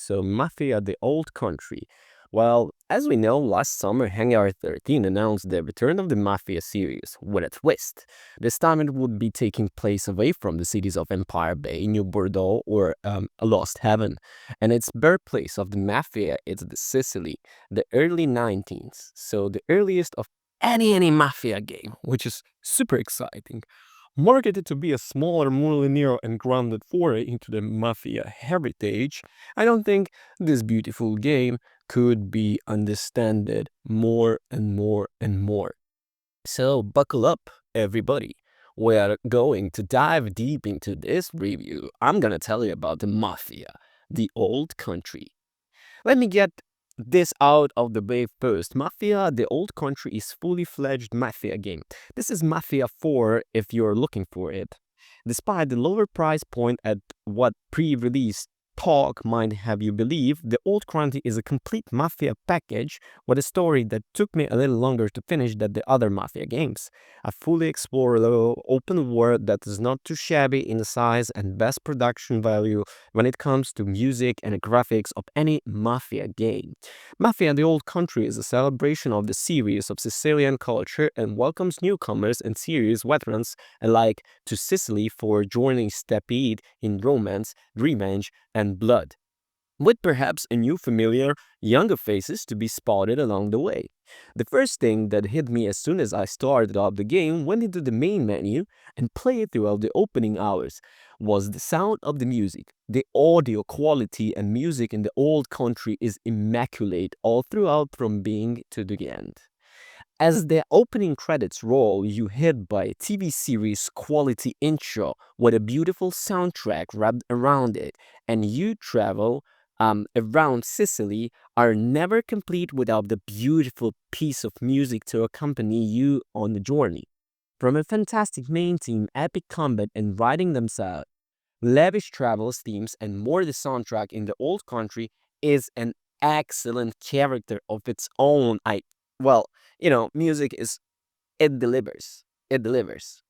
So, Mafia, the old country. Well, as we know, last summer, Hangar 13 announced the return of the Mafia series with a twist. This time it would be taking place away from the cities of Empire Bay, New Bordeaux, or a Lost Heaven. And its birthplace of the Mafia is the Sicily, the early 19th. So, the earliest of any Mafia game, which is super exciting. Marketed to be a smaller, more linear and grounded foray into the Mafia heritage, I don't think this beautiful game could be understood more and more and more. So buckle up, everybody. We are going to dive deep into this review. I'm gonna tell you about the Mafia, the old country. Let me get this out of the way first. Mafia, the old country, is fully fledged Mafia game. This is Mafia 4 if you're looking for it. Despite the lower price point at what pre-release talk might have you believe, the old country is a complete Mafia package with a story that took me a little longer to finish than the other Mafia games. A fully explorable open world that is not too shabby in size and best production value when it comes to music and graphics of any Mafia game. Mafia the Old Country is a celebration of the series of Sicilian culture and welcomes newcomers and series veterans alike to Sicily for joining Stampede in romance, revenge, and blood, with perhaps a new familiar, younger faces to be spotted along the way. The first thing that hit me as soon as I started up the game, went into the main menu, and played throughout the opening hours was the sound of the music. The audio quality and music in the old country is immaculate all throughout from beginning to the end. As the opening credits roll, you hit by a TV series quality intro with a beautiful soundtrack wrapped around it, and you travel around Sicily are never complete without the beautiful piece of music to accompany you on the journey. From a fantastic main theme, epic combat, and writing themselves, lavish travels themes, and more, the soundtrack in the old country is an excellent character of its own. Music is it delivers. It delivers.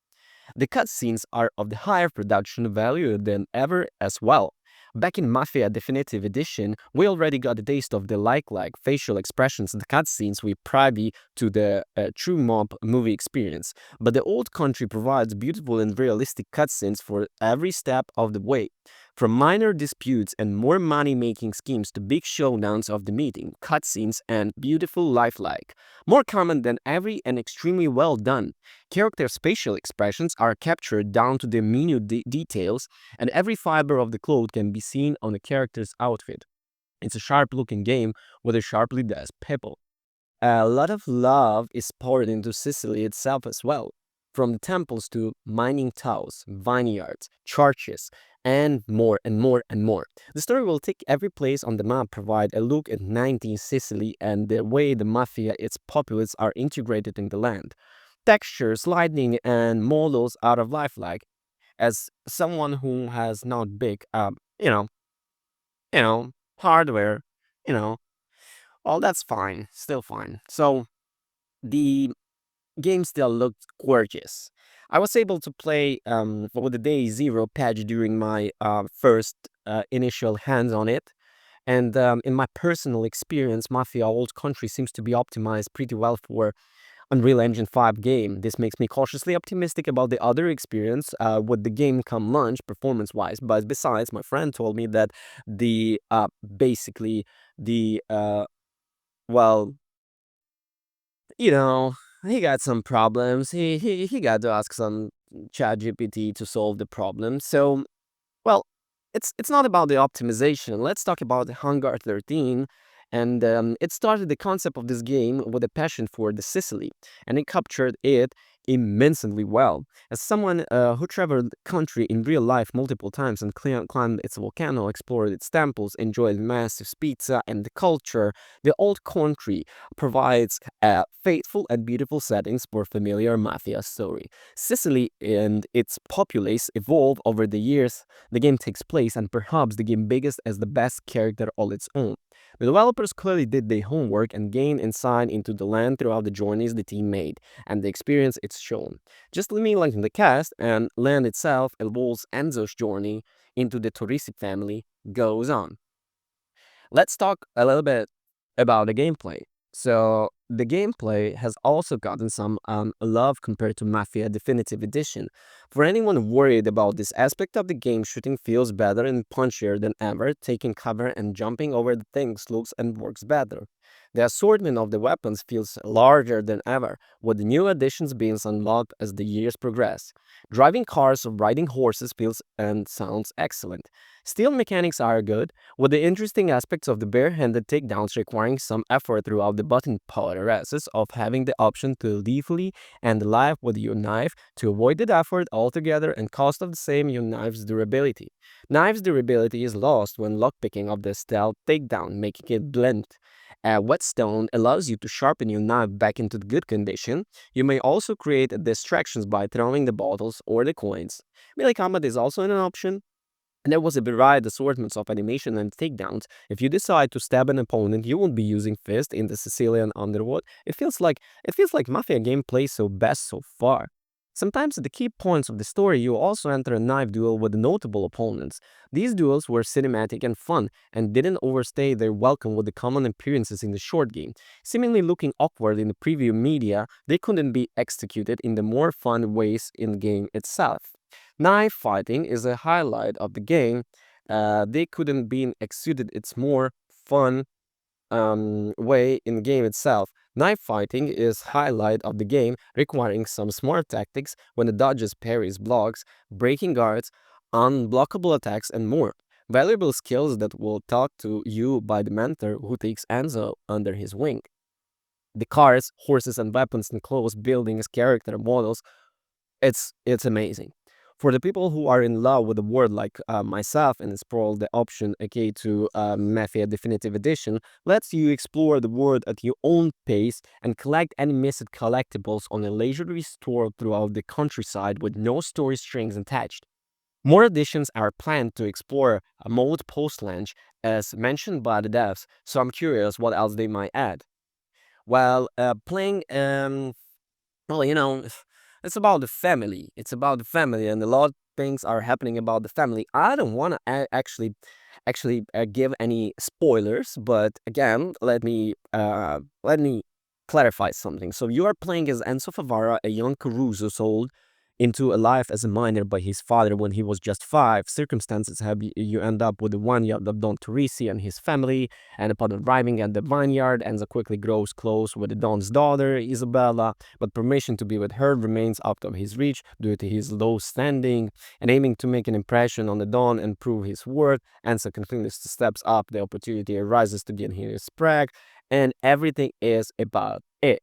The cutscenes are of the higher production value than ever as well. Back in Mafia Definitive Edition, we already got a taste of the like facial expressions in the cutscenes we privy to the true mob movie experience. But the old country provides beautiful and realistic cutscenes for every step of the way. From minor disputes and more money-making schemes to big showdowns of the meeting, cutscenes, and beautiful lifelike. More common than every and extremely well done. Characters' facial expressions are captured down to the minute details, and every fiber of the cloth can be seen on the character's outfit. It's a sharp-looking game with a sharply dressed people. A lot of love is poured into Sicily itself as well, from the temples to mining towns, vineyards, churches, and more and more and more. The story will take every place on the map, provide a look at 19th Sicily and the way the mafia, its populace, are integrated in the land. Textures, lighting, and models out of lifelike. As someone who has not big, you know, hardware, you know, all that's fine, still fine. So the game still looked gorgeous. I was able to play with the day zero patch during my first initial hands on it. And in my personal experience, Mafia Old Country seems to be optimized pretty well for Unreal Engine 5 game. This makes me cautiously optimistic about the other experience with the game come launch performance-wise. But besides, my friend told me that the basically the well, you know, he got some problems. He got to ask some chat GPT to solve the problem. So, well, it's not about the optimization. Let's talk about the Hangar 13. And it started the concept of this game with a passion for the Sicily, and it captured it immensely well. As someone who traveled the country in real life multiple times and climbed its volcano, explored its temples, enjoyed massive pizza and the culture, the old country provides faithful and beautiful settings for familiar mafia story. Sicily and its populace evolve over the years the game takes place, and perhaps the game biggest as the best character all its own. The developers clearly did their homework and gained insight into the land throughout the journeys the team made and the experience it's shown. Just me liking the cast and land itself evolves Enzo's journey into the Torisi family goes on. Let's talk a little bit about the gameplay. So the gameplay has also gotten some love compared to Mafia Definitive Edition. For anyone worried about this aspect of the game, shooting feels better and punchier than ever. Taking cover and jumping over the things looks and works better. The assortment of the weapons feels larger than ever, with the new additions being unlocked as the years progress. Driving cars or riding horses feels and sounds excellent. Steel mechanics are good, with the interesting aspects of the bare-handed takedowns requiring some effort throughout the button presses of having the option to lethally end life with your knife to avoid that effort altogether and cost of the same your knife's durability. Knife's durability is lost when lockpicking of the stealth takedown, making it blunt. A whetstone allows you to sharpen your knife back into good condition. You may also create distractions by throwing the bottles or the coins. Melee combat is also an option, and there was a varied assortments of animation and takedowns. If you decide to stab an opponent, you won't be using fist in the Sicilian underwood. It feels like Mafia gameplay so best so far. Sometimes at the key points of the story, you also enter a knife duel with notable opponents. These duels were cinematic and fun, and didn't overstay their welcome with the common appearances in the short game. Seemingly looking awkward in the preview media, they couldn't be executed in the more fun ways in the game itself. Knife fighting is a highlight of the game. They couldn't be executed its more fun way in the game itself. Knife fighting is highlight of the game, requiring some smart tactics when the dodges, parries, blocks, breaking guards, unblockable attacks, and more. Valuable skills that will talk to you by the mentor who takes Enzo under his wing. The cars, horses, and weapons and clothes, buildings, character models, it's amazing. For the people who are in love with the world like myself and explore the option okay to Mafia Definitive Edition lets you explore the world at your own pace and collect any missed collectibles on a leisurely tour throughout the countryside with no story strings attached. More additions are planned to explore a mode post-launch as mentioned by the devs, so I'm curious what else they might add. While playing well, it's about the family. It's about the family, and a lot of things are happening about the family. I don't want to actually give any spoilers, but again, let me clarify something. So you are playing as Enzo Favara, a young Caruso sold into a life as a minor by his father when he was just 5. Circumstances have you end up with the vineyard of Don Torrisi and his family, and upon arriving at the vineyard, Enzo quickly grows close with the Don's daughter, Isabella, but permission to be with her remains out of his reach due to his low standing. And aiming to make an impression on the Don and prove his worth, Enzo continuously steps up. The opportunity arises to get his brag, and everything is about it.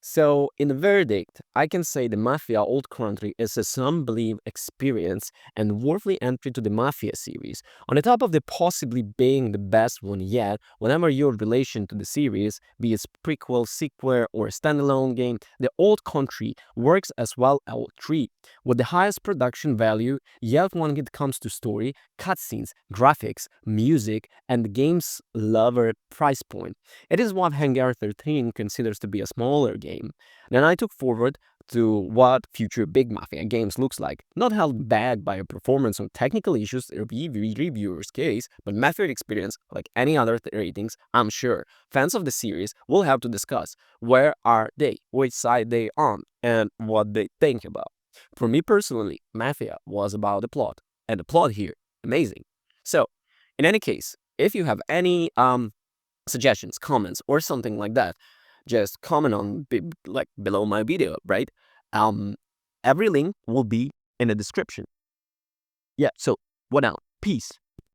So, in the verdict, I can say the Mafia Old Country is a some believe experience and worthy entry to the Mafia series. On the top of the possibly being the best one yet, whenever your relation to the series, be it prequel, sequel, or a standalone game, the Old Country works as well as all three, with the highest production value, yet when it comes to story, cutscenes, graphics, music, and the game's lover price point. It is what Hangar 13 considers to be a smaller game. Then I took forward to what future big Mafia games looks like, not held back by a performance or technical issues in reviewers' case, but method experience like any other ratings. I'm sure fans of the series will have to discuss where are they, which side they on, and what they think about. For me personally, Mafia was about the plot, and the plot here, amazing. So, in any case, if you have any suggestions, comments, or something like that, just comment on like below my video, right? Um, every link will be in the description. Yeah. So what now? Peace.